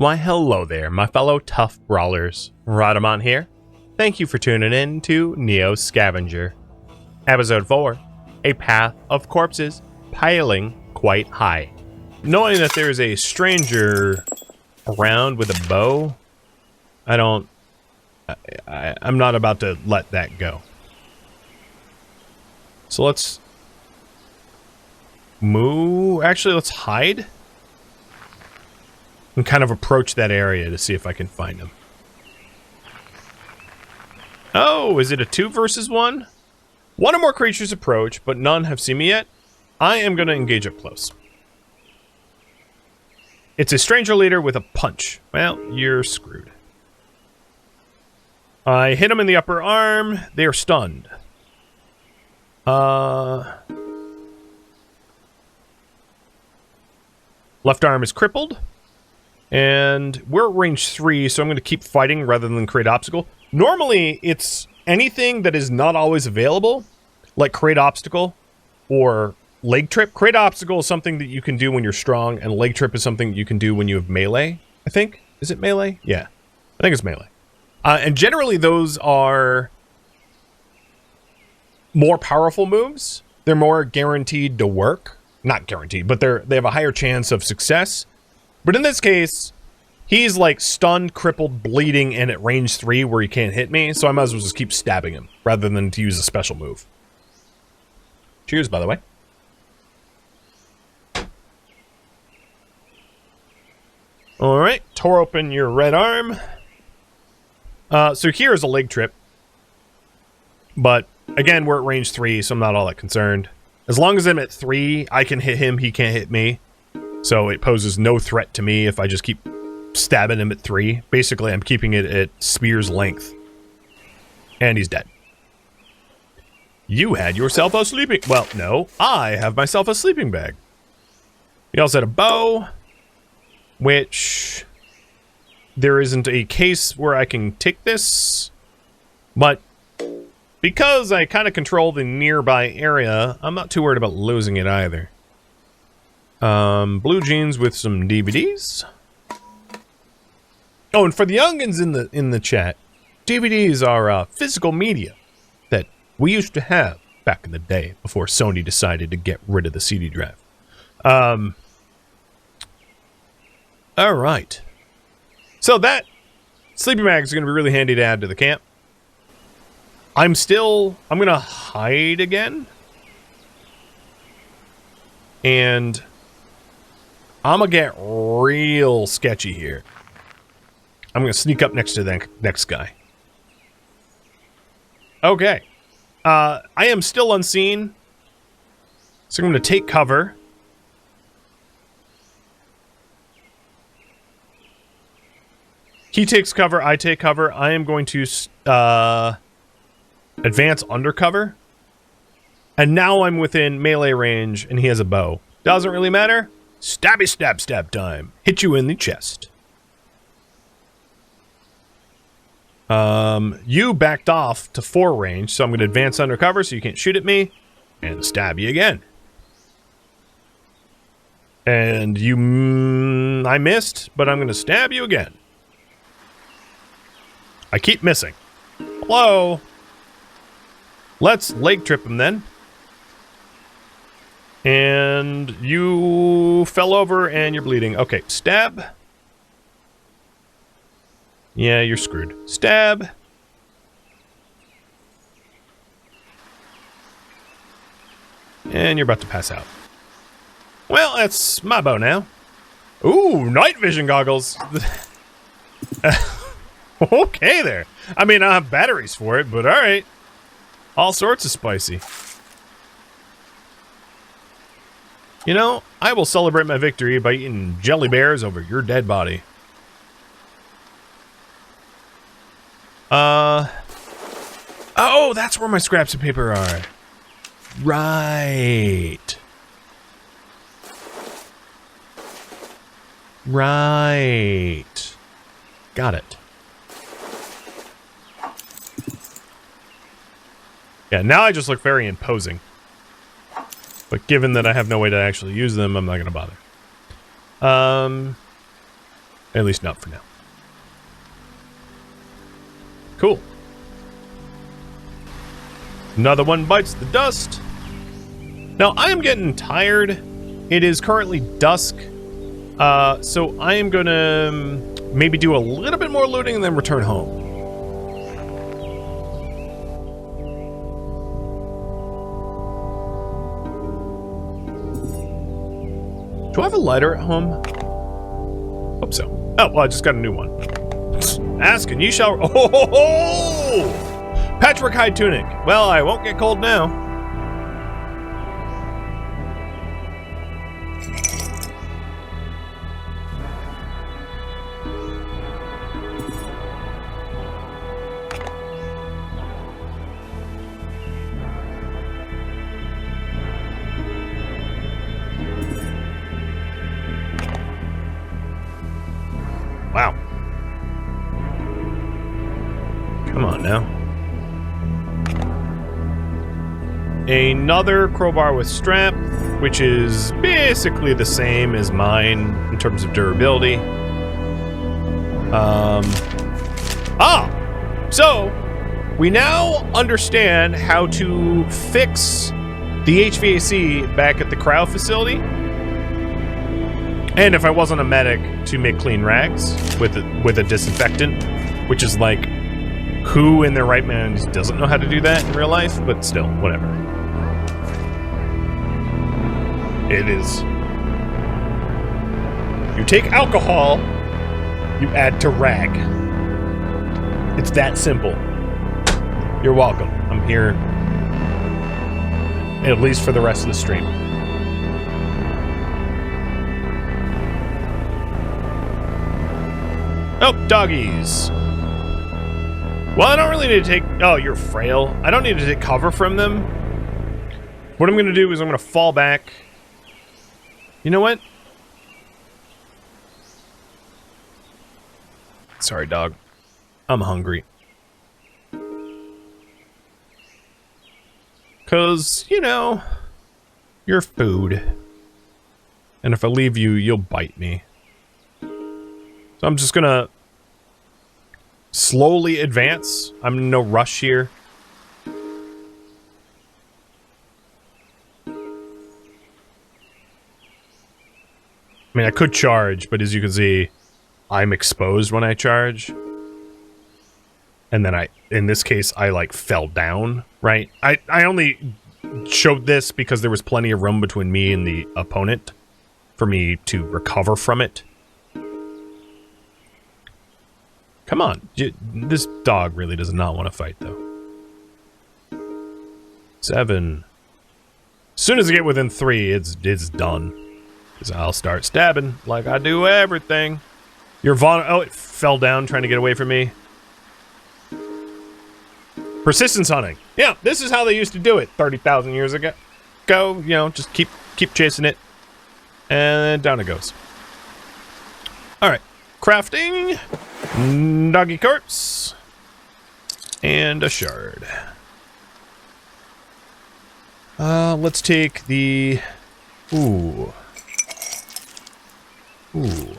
Why hello there, my fellow tough brawlers. Rhadamant here. Thank you for tuning in to NEO Scavenger. Episode 4, A Path of Corpses Piling Quite High. Knowing that there's a stranger around with a bow, I'm not about to let that go. So let's move. Actually, let's hide and kind of approach that area to see if I can find him. Oh, is it a 2 versus 1? One or more creatures approach, but none have seen me yet. I am going to engage up close. It's a stranger leader with a punch. Well, you're screwed. I hit him in the upper arm. They are stunned. Left arm is crippled. And we're at range 3, so I'm going to keep fighting rather than create obstacle. Normally, it's anything that is not always available, like create obstacle or leg trip. Create obstacle is something that you can do when you're strong, and leg trip is something you can do when you have melee, I think. Is it melee? Yeah, I think it's melee. And generally, those are more powerful moves. They're more guaranteed to work. Not guaranteed, but they have a higher chance of success. But in this case, he's like stunned, crippled, bleeding, and at range 3 where he can't hit me, so I might as well just keep stabbing him rather than to use a special move. Cheers, by the way. Alright, tore open your red arm. So here's a leg trip. But, again, we're at range 3, so I'm not all that concerned. As long as I'm at 3, I can hit him, he can't hit me. So it poses no threat to me if I just keep stabbing him at 3. Basically, I'm keeping it at spear's length. And he's dead. You had yourself a sleeping... Well, no. I have myself a sleeping bag. You also had a bow, which... there isn't a case where I can take this. But because I kind of control the nearby area, I'm not too worried about losing it either. Blue jeans with some DVDs. Oh, and for the youngins in the chat, DVDs are physical media that we used to have back in the day before Sony decided to get rid of the CD drive. All right. So that sleeping bag is going to be really handy to add to the camp. I'm going to hide again. And I'm going to get real sketchy here. I'm going to sneak up next to the next guy. Okay. I am still unseen. So I'm going to take cover. He takes cover, I take cover. I am going to advance undercover. And now I'm within melee range, and he has a bow. Doesn't really matter. Stabby stab stab time. Hit you in the chest. You backed off to 4 range, so I'm going to advance undercover so you can't shoot at me. And stab you again. And you... I missed, but I'm going to stab you again. I keep missing. Hello? Let's leg trip him then. And you fell over and you're bleeding. Okay, stab. Yeah, you're screwed. Stab. And you're about to pass out. Well, that's my bow now. Ooh, night vision goggles. Okay there. I mean, I have batteries for it, but alright. All sorts of spicy. You know, I will celebrate my victory by eating jelly bears over your dead body. Oh, that's where my scraps of paper are. Right. Right. Got it. Yeah, now I just look very imposing. But given that I have no way to actually use them, I'm not going to bother. At least not for now. Cool. Another one bites the dust. Now, I am getting tired. It is currently dusk. So I am gonna maybe do a little bit more looting and then return home. Do I have a lighter at home? Hope so. Oh, well, I just got a new one. Ask and you shall... Oh! Patchwork hide tunic. Well, I won't get cold now. Wow. Come on now. Another crowbar with strap, which is basically the same as mine in terms of durability. So we now understand how to fix the HVAC back at the Crow facility. And if I wasn't a medic, to make clean rags with a disinfectant, which is like, who in their right mind doesn't know how to do that in real life? But still, whatever. It is. You take alcohol, you add to rag. It's that simple. You're welcome. I'm here, at least for the rest of the stream. Oh, doggies. Well, I don't really need to take... Oh, you're frail. I don't need to take cover from them. What I'm going to do is I'm going to fall back. You know what? Sorry, dog. I'm hungry. Because, you know, you're food. And if I leave you, you'll bite me. So I'm just gonna slowly advance. I'm in no rush here. I mean, I could charge, but as you can see, I'm exposed when I charge. And then in this case, I like fell down, right? I only showed this because there was plenty of room between me and the opponent for me to recover from it. Come on. This dog really does not want to fight, though. 7. As soon as I get within 3, it's done. Because I'll start stabbing like I do everything. You're oh, it fell down trying to get away from me. Persistence hunting. Yeah, this is how they used to do it 30,000 years ago. You know, just keep chasing it. And down it goes. Alright. Crafting. Doggy corpse. And a shard. Let's take the... Ooh. Ooh.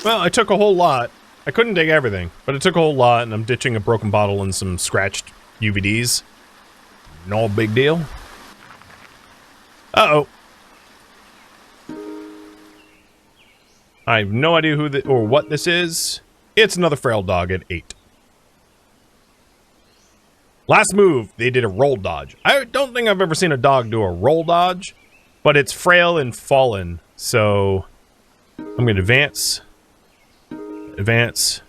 Well, I took a whole lot. I couldn't dig everything, but it took a whole lot, and I'm ditching a broken bottle and some scratched UVDs. No big deal. Uh-oh. I have no idea who or what this is. It's another frail dog at 8. Last move, they did a roll dodge. I don't think I've ever seen a dog do a roll dodge, but it's frail and fallen, so I'm going to advance. Advance.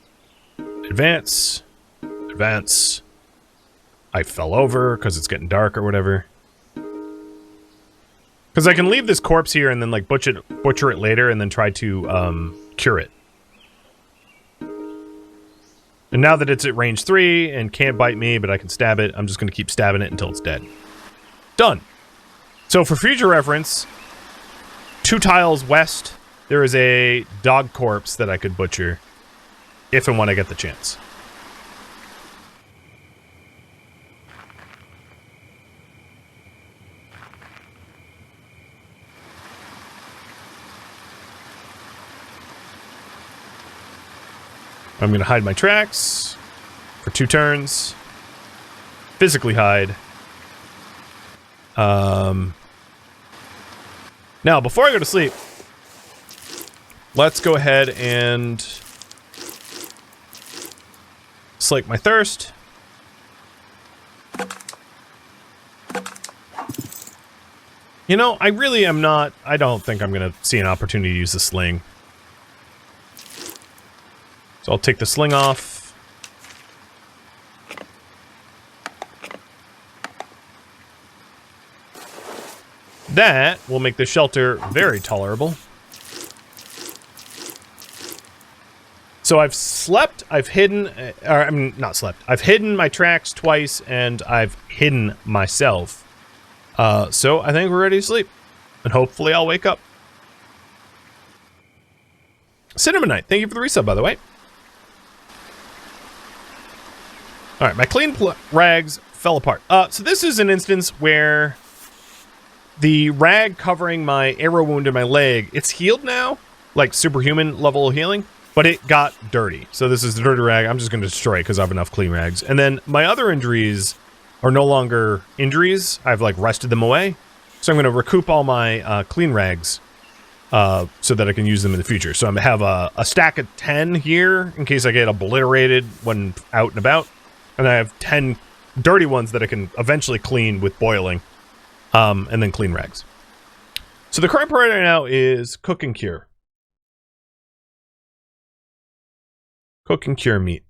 Advance. Advance. I fell over because it's getting dark or whatever. Because I can leave this corpse here and then like butcher it later and then try to cure it. And now that it's at range 3 and can't bite me, but I can stab it, I'm just going to keep stabbing it until it's dead. Done. So for future reference, 2 tiles west there is a dog corpse that I could butcher if and when I get the chance. I'm going to hide my tracks for 2 turns. Physically hide. Now, before I go to sleep, let's go ahead and slake my thirst. You know, I really am not... I don't think I'm going to see an opportunity to use the sling. So I'll take the sling off. That will make the shelter very tolerable. So I've slept, I've hidden, or I mean, not slept. I've hidden my tracks twice, and I've hidden myself. So I think we're ready to sleep. And hopefully I'll wake up. Cinnamon Knight, thank you for the resub, by the way. Alright, my clean rags fell apart. So this is an instance where the rag covering my arrow wound in my leg, it's healed now, like superhuman level of healing, but it got dirty. So this is the dirty rag. I'm just going to destroy it because I have enough clean rags. And then my other injuries are no longer injuries. I've like rested them away. So I'm going to recoup all my clean rags so that I can use them in the future. So I'm going to have a stack of 10 here in case I get obliterated when out and about. And I have 10 dirty ones that I can eventually clean with boiling. And then clean rags. So the current priority right now is cook and cure. Cook and cure meat.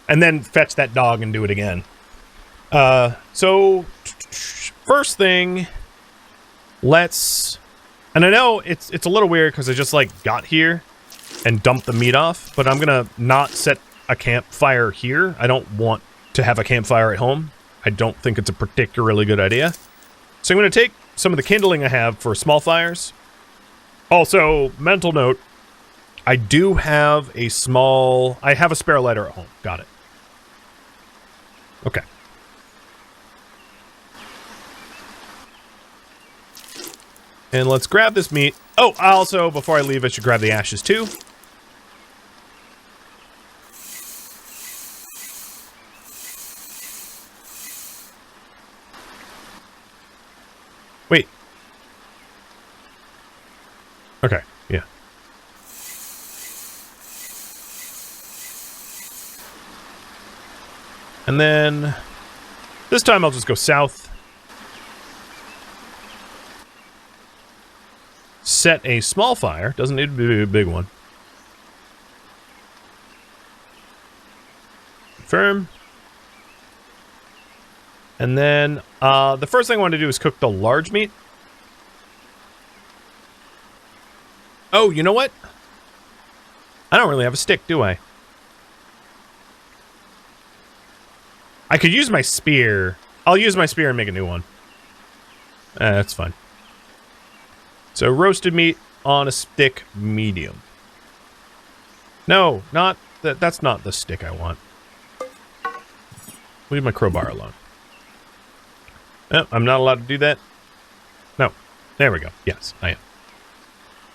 And then fetch that dog and do it again. So first thing, let's... And I know it's a little weird because I just like got here and dumped the meat off, but I'm gonna not set a campfire here. I don't want to have a campfire at home. I don't think it's a particularly good idea. So I'm going to take some of the kindling I have for small fires. Also, mental note, I do have a small... I have a spare lighter at home. Got it. Okay. And let's grab this meat. Oh, also, before I leave, I should grab the ashes too. Wait. Okay, yeah. And then this time I'll just go south. Set a small fire. Doesn't need to be a big one. Confirm. And then the first thing I want to do is cook the large meat. Oh, you know what? I don't really have a stick, do I? I could use my spear. I'll use my spear and make a new one. That's fine. So roasted meat on a stick, medium. No, not that. That's not the stick I want. Leave my crowbar alone. Oh, I'm not allowed to do that. No. There we go. Yes, I am.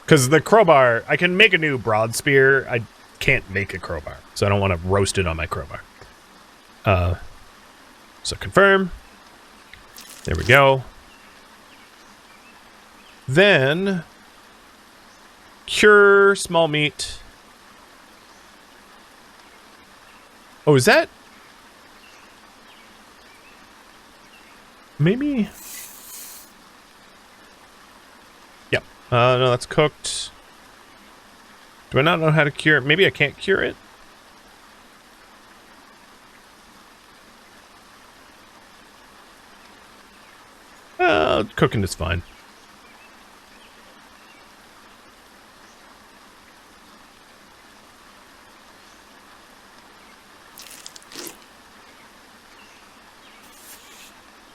Because the crowbar, I can make a new broad spear. I can't make a crowbar. So I don't want to roast it on my crowbar. So confirm. There we go. Then cure small meat. Oh, is that? Maybe. Yep. No, that's cooked. Do I not know how to cure it? Maybe I can't cure it. Cooking is fine.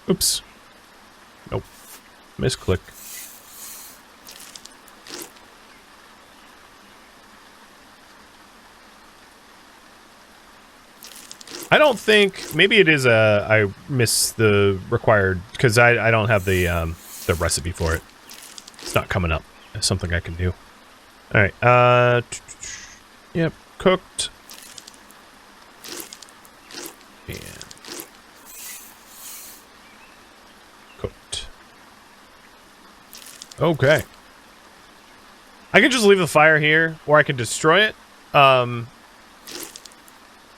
Oops. Nope. Misclick. I don't think... Maybe it is I miss the required... Because I don't have the recipe for it. It's not coming up. It's something I can do. Alright, yep, cooked. And... cooked. Okay. I can just leave the fire here, or I can destroy it.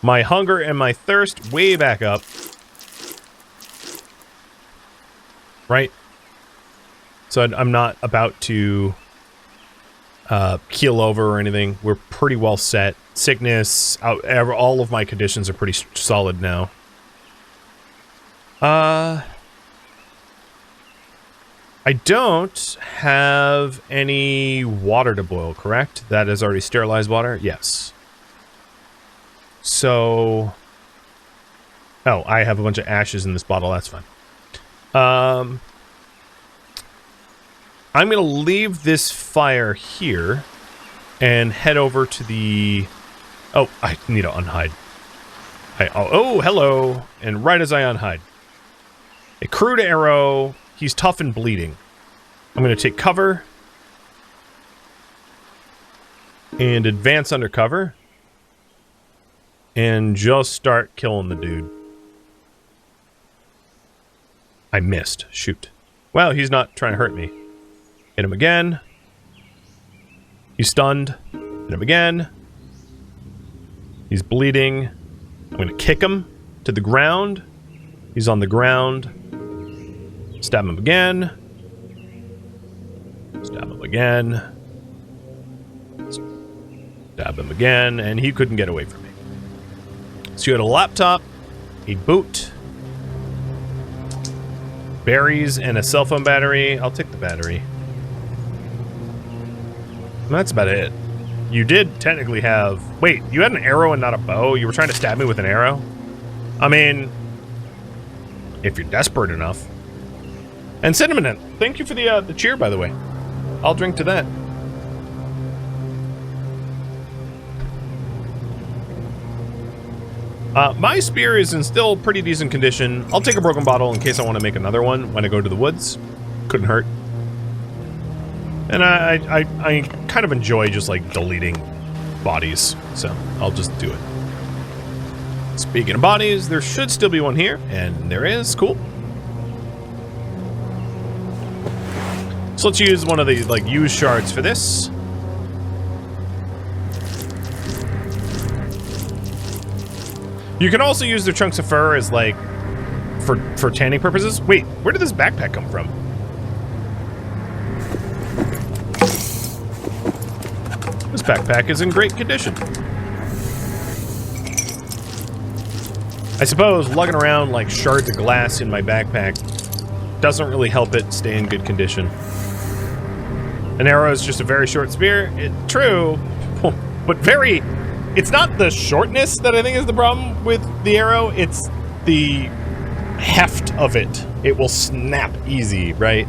My hunger and my thirst way back up. Right? So I'm not about to keel over or anything. We're pretty well set. Sickness, all of my conditions are pretty solid now. I don't have any water to boil, correct? That is already sterilized water? Yes. So... Oh, I have a bunch of ashes in this bottle. That's fine. I'm going to leave this fire here and head over to the... Oh, I need to unhide. Oh, hello. And right as I unhide. A crude arrow. He's tough and bleeding. I'm going to take cover. And advance under cover. And just start killing the dude. I missed. Shoot. Well, he's not trying to hurt me. Hit him again. He's stunned. Hit him again. He's bleeding. I'm going to kick him to the ground. He's on the ground. Stab him again. Stab him again. Stab him again. And he couldn't get away from me. So you had a laptop, a boot, berries, and a cell phone battery. I'll take the battery. And that's about it. You did technically have... Wait, you had an arrow and not a bow? You were trying to stab me with an arrow? I mean... If you're desperate enough. And Cinnamon, thank you for the cheer, by the way. I'll drink to that. My spear is in still pretty decent condition. I'll take a broken bottle in case I want to make another one when I go to the woods. Couldn't hurt. And I kind of enjoy just, like, deleting bodies. So, I'll just do it. Speaking of bodies, there should still be one here. And there is. Cool. So let's use one of the, like, use shards for this. You can also use their chunks of fur as, like, for tanning purposes. Wait, where did this backpack come from? This backpack is in great condition. I suppose lugging around, like, shards of glass in my backpack doesn't really help it stay in good condition. An arrow is just a very short spear. True, but very... It's not the shortness that I think is the problem with the arrow, it's the heft of it. It will snap easy, right?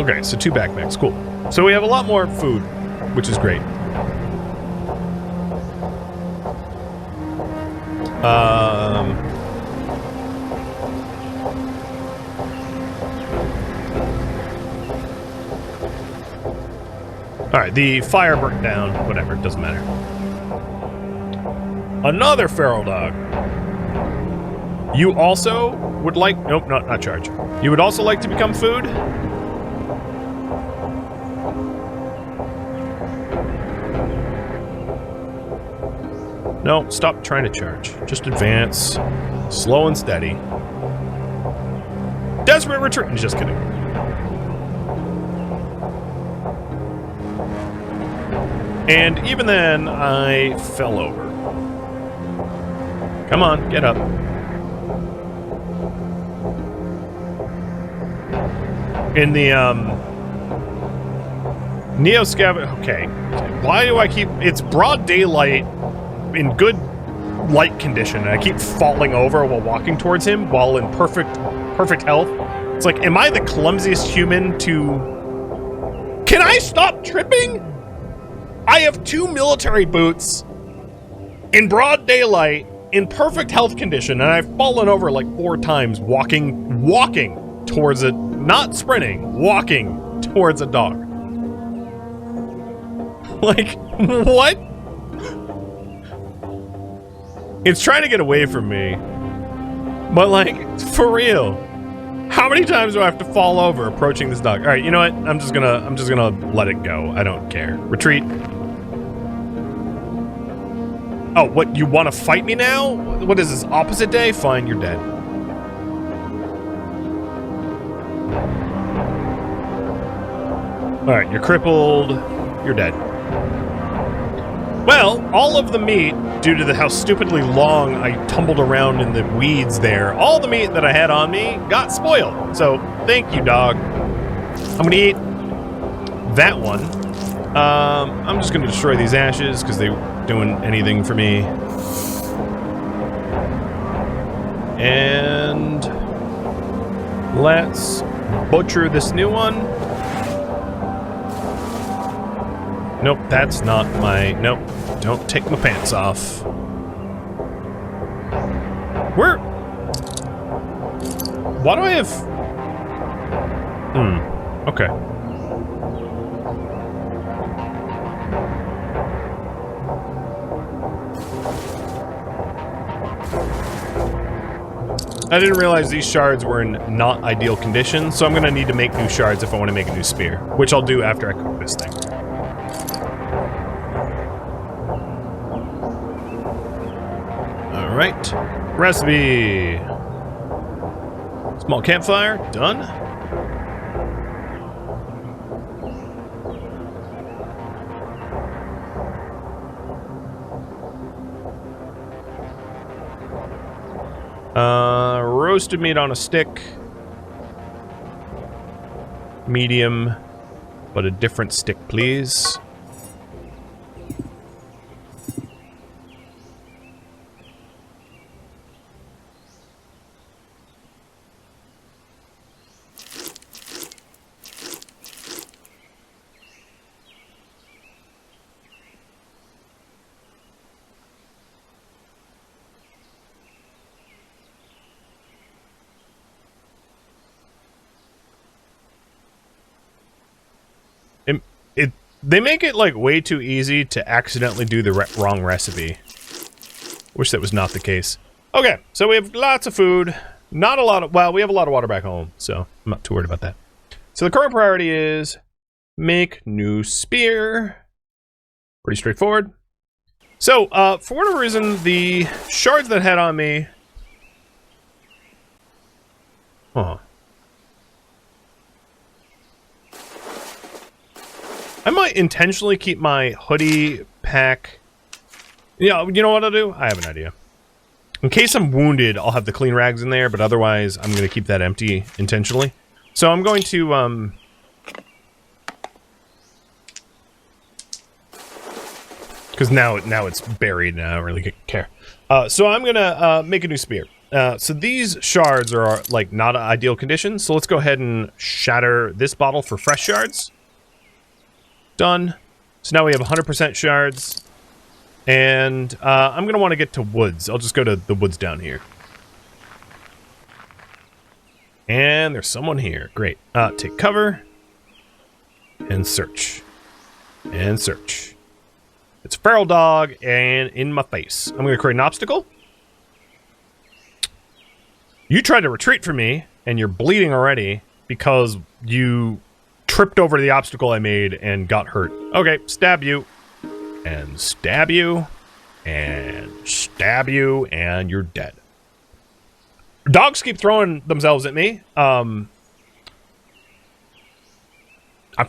Okay, so 2 backpacks, cool. So we have a lot more food, which is great. Alright, the fire burnt down. Whatever, it doesn't matter. Another feral dog. You also would like... Nope, not charge. You would also like to become food? No, stop trying to charge. Just advance. Slow and steady. Desperate retreat. Just kidding. And even then, I fell over. Come on, get up. In the, NEO Scavenger... Okay. Why do I keep... It's broad daylight in good light condition, and I keep falling over while walking towards him while in perfect health. It's like, am I the clumsiest human to... Can I stop tripping? I have 2 military boots in broad daylight, in perfect health condition, and I've fallen over like 4 times walking towards it, not sprinting, walking towards a dog. Like, what? It's trying to get away from me. But like, for real. How many times do I have to fall over approaching this dog? All right, you know what? I'm just gonna let it go. I don't care. Retreat. Oh, what? You want to fight me now? What is this? Opposite day? Fine, you're dead. All right, you're crippled. You're dead. Well, all of the meat, due to how stupidly long I tumbled around in the weeds there, all the meat that I had on me got spoiled. So, thank you, dog. I'm gonna eat that one. I'm just gonna destroy these ashes because they weren't doing anything for me. And let's butcher this new one. Nope, that's not my... Nope, don't take my pants off. Where... Why do I have... Okay. I didn't realize these shards were in not ideal condition, so I'm gonna need to make new shards if I want to make a new spear, which I'll do after I cook this thing. Alright, recipe. Small campfire, done. Roasted meat on a stick. Medium, but a different stick, please. They make it, like, way too easy to accidentally do the wrong recipe. Wish that was not the case. Okay, so we have lots of food. Not a lot of... Well, we have a lot of water back home, so I'm not too worried about that. So the current priority is make new spear. Pretty straightforward. So, for whatever reason, the shards that I had on me... Huh. I might intentionally keep my hoodie pack... Yeah, you know what I'll do? I have an idea. In case I'm wounded, I'll have the clean rags in there, but otherwise, I'm going to keep that empty intentionally. So I'm going to, because now it's buried and I don't really care. So I'm going to make a new spear. So these shards are, like, not ideal condition, so let's go ahead and shatter this bottle for fresh shards. Done. So now we have 100% shards. And I'm going to want to get to woods. I'll just go to the woods down here. And there's someone here. Great. Take cover. And search. And search. It's a feral dog and in my face. I'm going to create an obstacle. You tried to retreat from me and you're bleeding already because you... tripped over the obstacle I made and got hurt. Okay, stab you. And stab you. And stab you. And you're dead. Dogs keep throwing themselves at me. I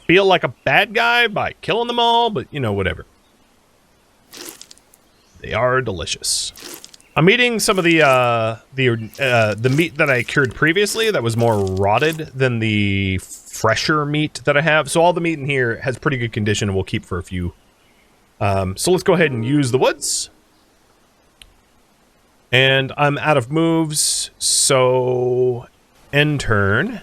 feel like a bad guy by killing them all, but, you know, whatever. They are delicious. I'm eating some of the meat that I cured previously that was more rotted than the fresher meat that I have. So all the meat in here has pretty good condition and we'll keep for a few. So let's go ahead and use the woods. And I'm out of moves, so end turn.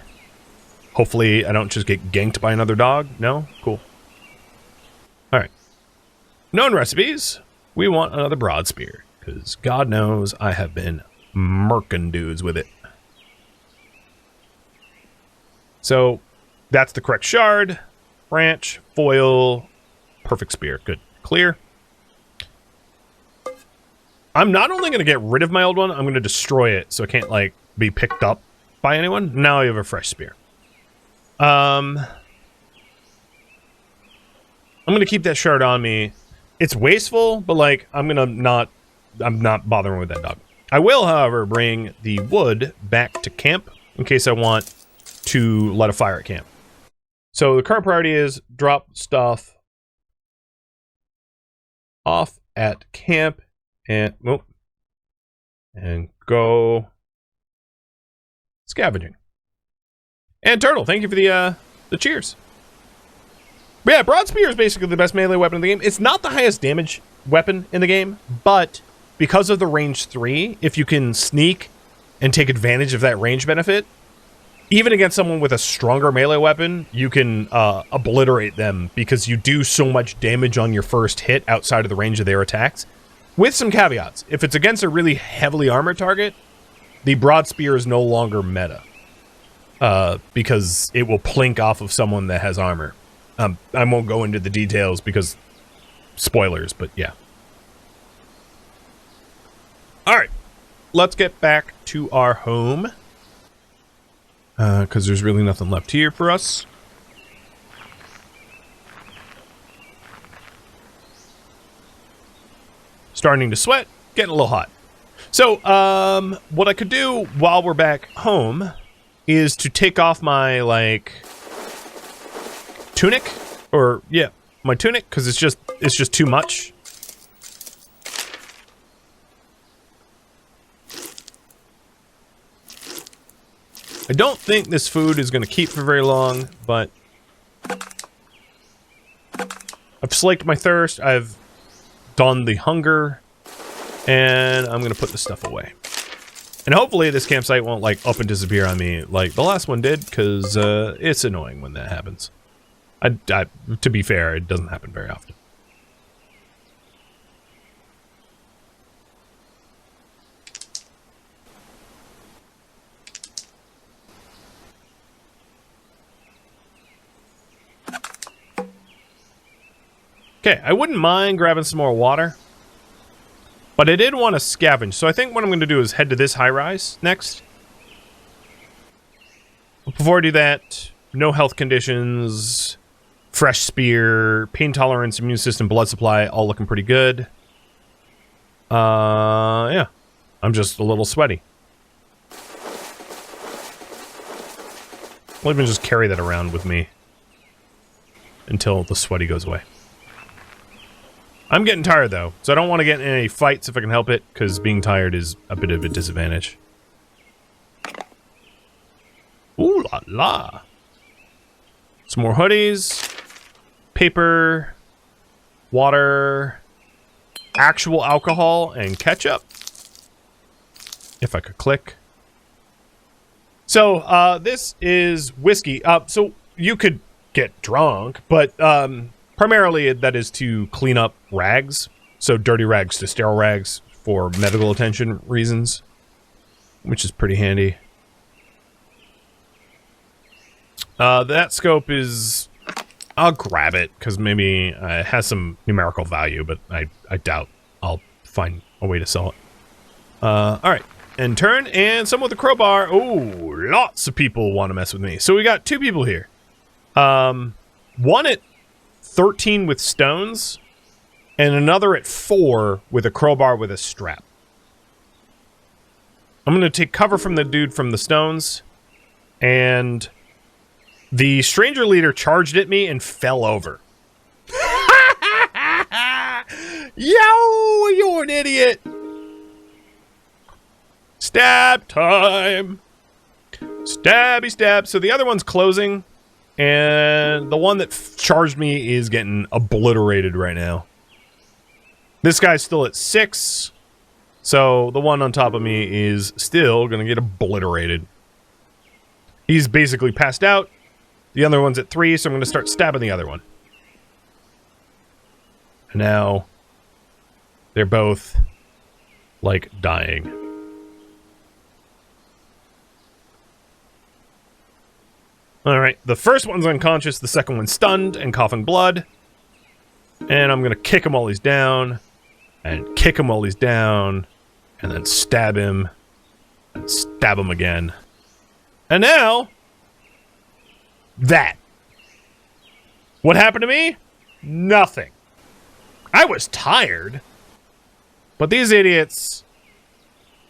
Hopefully I don't just get ganked by another dog. No? Cool. Alright. Known recipes. we want another broad spear, because God knows I have been murking dudes with it. So that's the correct shard, branch, foil, perfect spear. Good. Clear. I'm not only going to get rid of my old one, I'm going to destroy it so it can't, like, be picked up by anyone. Now I have a fresh spear. I'm going to keep that shard on me. It's wasteful, but, like, I'm not bothering with that dog. I will, however, bring the wood back to camp in case I want to light a fire at camp. So the current priority is drop stuff off at camp and go scavenging. And Turtle, thank you for the cheers. But yeah, broad spear is basically the best melee weapon in the game. It's not the highest damage weapon in the game, but because of the range 3, if you can sneak and take advantage of that range benefit, even against someone with a stronger melee weapon, you can obliterate them because you do so much damage on your first hit outside of the range of their attacks. With some caveats. If it's against a really heavily armored target, the broad spear is no longer meta. Because it will plink off of someone that has armor. I won't go into the details because spoilers, but yeah. Alright, let's get back to our home. Because there's really nothing left here for us. Starting to sweat, getting a little hot. So, what I could do while we're back home is to take off my, like, tunic, or, yeah, my tunic, because it's just too much. I don't think this food is going to keep for very long, but I've slaked my thirst, I've done the hunger, and I'm going to put this stuff away. And hopefully this campsite won't, like, up and disappear on me like the last one did, because it's annoying when that happens. To be fair, it doesn't happen very often. Okay, I wouldn't mind grabbing some more water. But I did want to scavenge, so I think what I'm going to do is head to this high-rise next. Before I do that, no health conditions, fresh spear, pain tolerance, immune system, blood supply, all looking pretty good. Yeah. I'm just a little sweaty. I'll even just carry that around with me until the sweaty goes away. I'm getting tired, though, so I don't want to get in any fights if I can help it, because being tired is a bit of a disadvantage. Ooh la la! Some more hoodies, paper, water, actual alcohol, and ketchup. If I could click. So, this is whiskey. So, you could get drunk, but, primarily, that is to clean up rags. So dirty rags to sterile rags for medical attention reasons. Which is pretty handy. That scope is... I'll grab it, because maybe it has some numerical value, but I doubt I'll find a way to sell it. Alright. And turn, and someone with a crowbar. Ooh, lots of people want to mess with me. So we got 2 people here. One at 13 with stones, and another at 4 with a crowbar with a strap. I'm going to take cover from the dude from the stones, and the stranger leader charged at me and fell over. Yo, you're an idiot! Stab time! Stabby stab. So the other one's closing. And the one that charged me is getting obliterated right now. This guy's still at 6. So the one on top of me is still going to get obliterated. He's basically passed out. The other one's at 3, so I'm going to start stabbing the other one. And now They're both, like, dying. Alright, the first one's unconscious, the second one's stunned and coughing blood. And I'm gonna kick him while he's down, and kick him while he's down, and then stab him, and stab him again. And now... that. What happened to me? Nothing. I was tired. But these idiots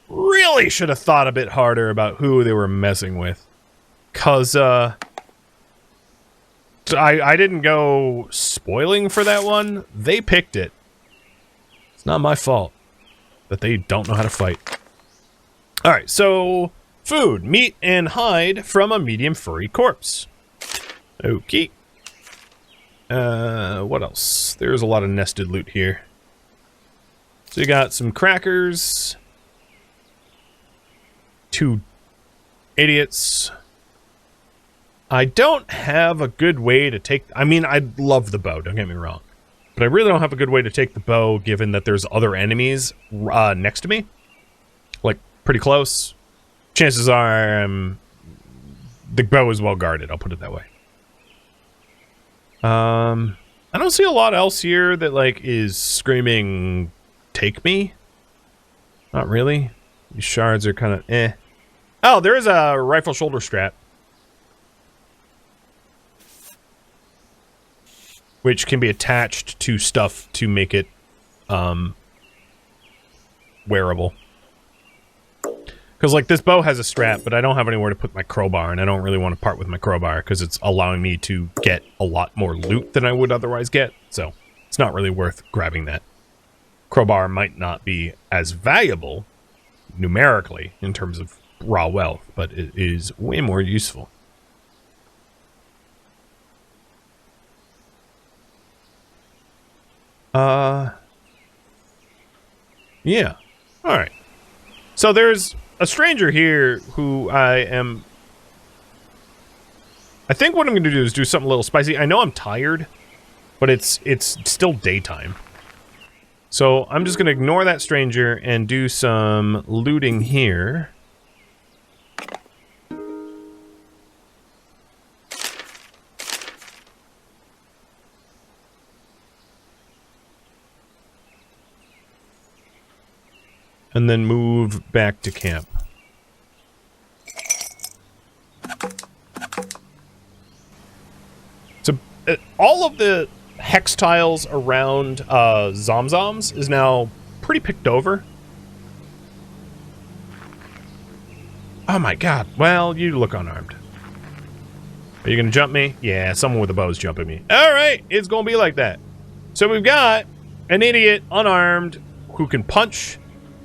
really should have thought a bit harder about who they were messing with. 'Cause, I didn't go spoiling for that one. They picked it. It's not my fault that they don't know how to fight. Alright, so... food. Meat and hide from a medium furry corpse. Okay. What else? There's a lot of nested loot here. So you got some crackers. 2 idiots. I don't have a good way to take... I mean, I love the bow, don't get me wrong. But I really don't have a good way to take the bow, given that there's other enemies next to me. Like, pretty close. Chances are, the bow is well guarded, I'll put it that way. I don't see a lot else here that, like, is screaming, take me? Not really. These shards are kind of eh. Oh, there is a rifle shoulder strap. Which can be attached to stuff to make it, wearable. Because, like, this bow has a strap, but I don't have anywhere to put my crowbar, and I don't really want to part with my crowbar, because it's allowing me to get a lot more loot than I would otherwise get, so it's not really worth grabbing that. Crowbar might not be as valuable, numerically, in terms of raw wealth, but it is way more useful. Yeah. Alright. So there's a stranger here who I think what I'm going to do is do something a little spicy. I know I'm tired, but it's still daytime. So I'm just going to ignore that stranger and do some looting here. And then move back to camp. So, all of the hex tiles around Zomzoms is now pretty picked over. Oh my god. Well, you look unarmed. Are you gonna jump me? Yeah, someone with a bow is jumping me. Alright, it's gonna be like that. So we've got an idiot, unarmed, who can punch,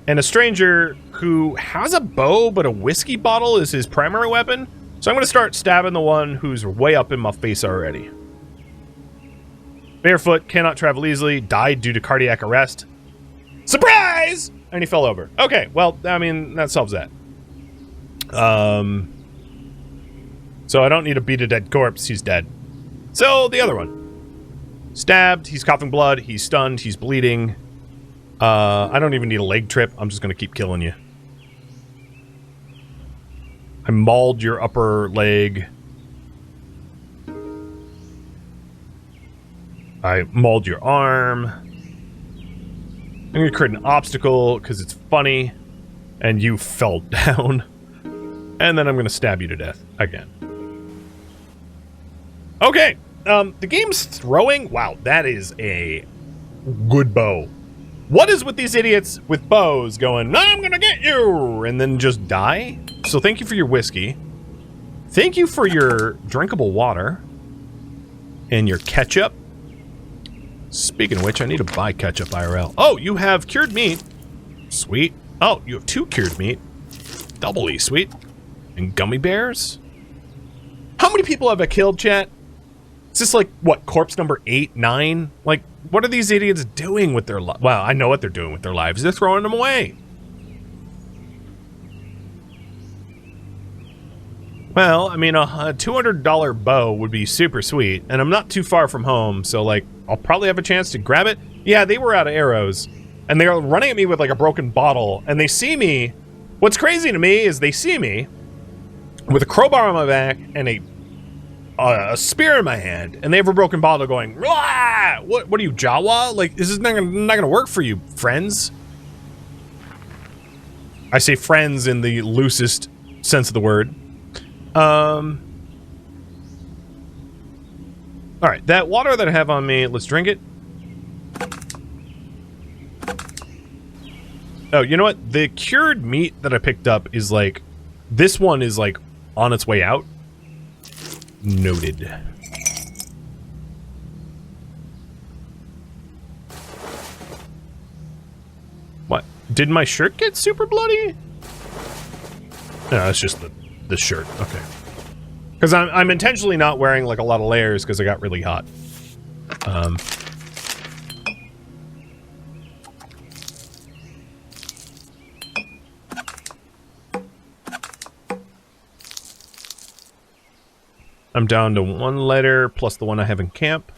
and a stranger who has a bow, but a whiskey bottle is his primary weapon. So I'm going to start stabbing the one who's way up in my face already. Barefoot, cannot travel easily, died due to cardiac arrest. Surprise! And he fell over. Okay, well, I mean, that solves that. So I don't need to beat a dead corpse, he's dead. So, the other one. Stabbed, he's coughing blood, he's stunned, he's bleeding. I don't even need a leg trip. I'm just going to keep killing you. I mauled your upper leg. I mauled your arm. I'm going to create an obstacle because it's funny. And you fell down. And then I'm going to stab you to death again. Okay. The game's throwing. Wow, that is a good bow. What is with these idiots with bows going, I'm gonna get you, and then just die? So thank you for your whiskey. Thank you for your drinkable water. And your ketchup. Speaking of which, I need to buy ketchup IRL. Oh, you have cured meat. Sweet. Oh, you have 2 cured meat. Doubly sweet. And gummy bears? How many people have I killed, chat? Is this like, what, corpse number 8, 9? Like, what are these idiots doing with their lives? Well, I know what they're doing with their lives. They're throwing them away. Well, I mean, a $200 bow would be super sweet, and I'm not too far from home, so, like, I'll probably have a chance to grab it. Yeah, they were out of arrows. And they're running at me with like a broken bottle, and they see me. What's crazy to me is they see me with a crowbar on my back and a spear in my hand, and they have a broken bottle going, "Rah! What are you, Jawa? Like, this is not gonna work for you, friends." I say friends in the loosest sense of the word. Alright, that water that I have on me, let's drink it. Oh, you know what? The cured meat that I picked up is like... This one is like on its way out. Noted. What? Did my shirt get super bloody? No, it's just the shirt. Okay. Because I'm intentionally not wearing like a lot of layers because I got really hot. I'm down to 1 lighter plus the one I have in camp.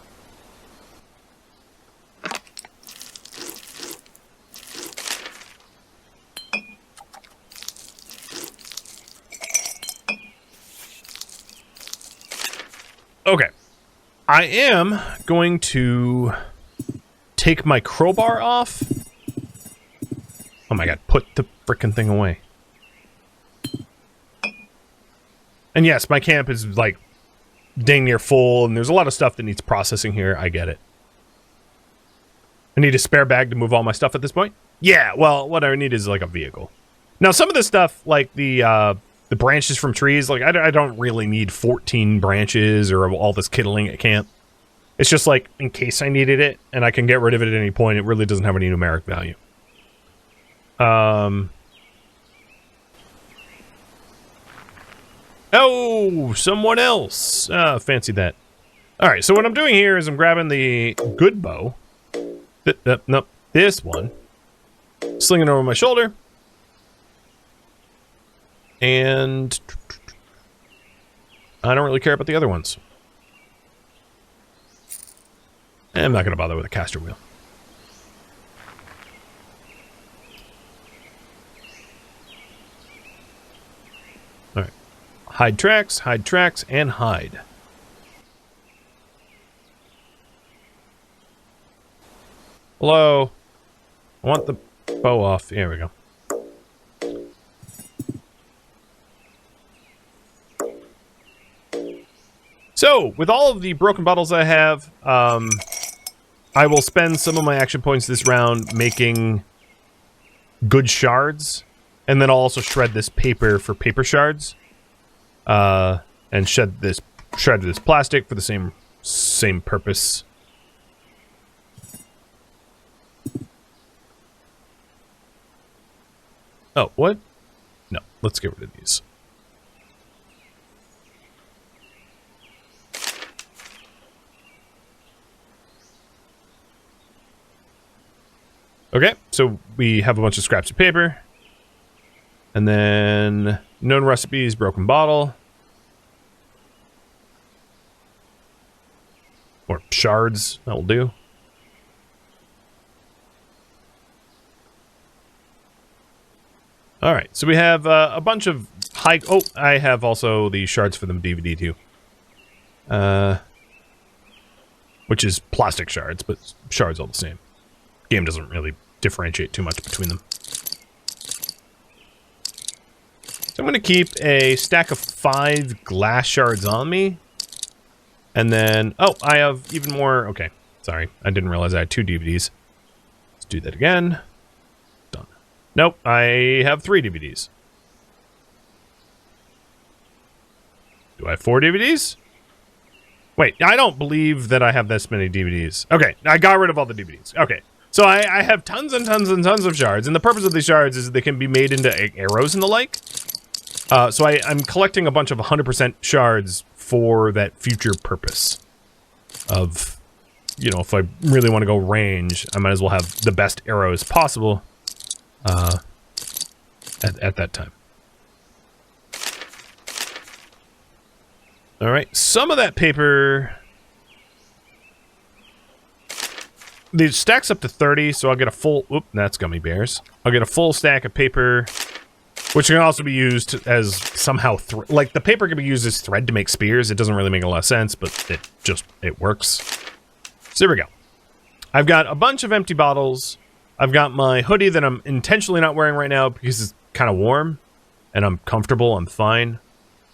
Okay. I am going to take my crowbar off. Oh my god, put the frickin' thing away. And yes, my camp is like dang near full, and there's a lot of stuff that needs processing here. I get it. I need a spare bag to move all my stuff at this point. Yeah, well, what I need is like a vehicle. Now, some of this stuff, like the branches from trees, like I don't really need 14 branches or all this kiddling at camp. It's just like in case I needed it, and I can get rid of it at any point. It really doesn't have any numeric value. Oh, someone else. Fancy that. All right, so what I'm doing here is I'm grabbing the good bow. Nope, this one. Slinging it over my shoulder. And I don't really care about the other ones. I'm not going to bother with a caster wheel. All right. Hide tracks, and hide. Hello? I want the bow off. Here we go. So, with all of the broken bottles I have, I will spend some of my action points this round making good shards, and then I'll also shred this paper for paper shards, and shred this plastic for the same purpose. Oh, what? No, let's get rid of these. Okay, so we have a bunch of scraps of paper. And then known recipes, broken bottle. Or shards, that will do. Alright, so we have a bunch of high... Oh, I have also the shards for the DVD too. Which is plastic shards, but shards all the same. Game doesn't really differentiate too much between them. So I'm going to keep a stack of 5 glass shards on me. And then... Oh, I have even more... Okay, sorry. I didn't realize I had 2 DVDs. Let's do that again. Done. Nope, I have 3 DVDs. Do I have 4 DVDs? Wait, I don't believe that I have this many DVDs. Okay, I got rid of all the DVDs. Okay. So I have tons and tons and tons of shards, and the purpose of these shards is they can be made into arrows and the like. So I'm collecting a bunch of 100% shards for that future purpose of, you know, if I really want to go range, I might as well have the best arrows possible at that time. All right, some of that paper... These stacks up to 30, so I'll get a full... Oop, that's gummy bears. I'll get a full stack of paper, which can also be used as somehow... like, the paper can be used as thread to make spears. It doesn't really make a lot of sense, but it works. So here we go. I've got a bunch of empty bottles. I've got my hoodie that I'm intentionally not wearing right now because it's kind of warm, and I'm comfortable. I'm fine.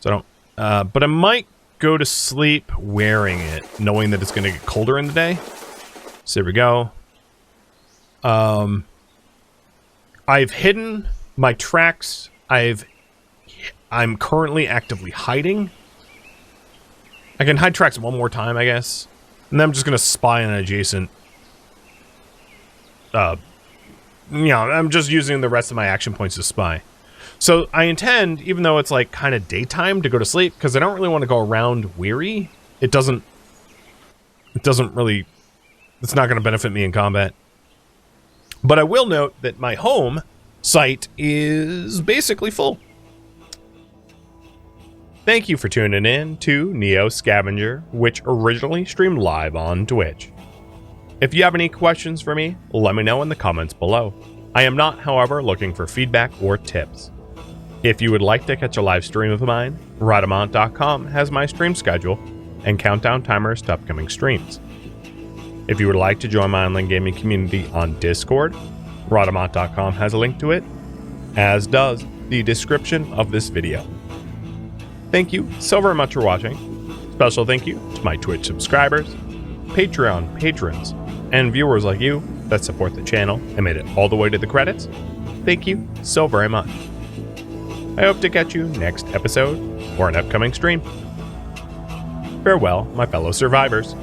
So I don't... but I might go to sleep wearing it, knowing that it's going to get colder in the day. So here we go. I've hidden my tracks. I'm currently actively hiding. I can hide tracks one more time, I guess. And then I'm just gonna spy on an adjacent. I'm just using the rest of my action points to spy. So I intend, even though it's like kind of daytime, to go to sleep because I don't really want to go around weary. It doesn't really. It's not going to benefit me in combat. But I will note that my home site is basically full. Thank you for tuning in to NEO Scavenger, which originally streamed live on Twitch. If you have any questions for me, let me know in the comments below. I am not, however, looking for feedback or tips. If you would like to catch a live stream of mine, Rhadamant.com has my stream schedule and countdown timers to upcoming streams. If you would like to join my online gaming community on Discord, Rhadamant.com has a link to it, as does the description of this video. Thank you so very much for watching. Special thank you to my Twitch subscribers, Patreon patrons, and viewers like you that support the channel and made it all the way to the credits. Thank you so very much. I hope to catch you next episode or an upcoming stream. Farewell, my fellow survivors.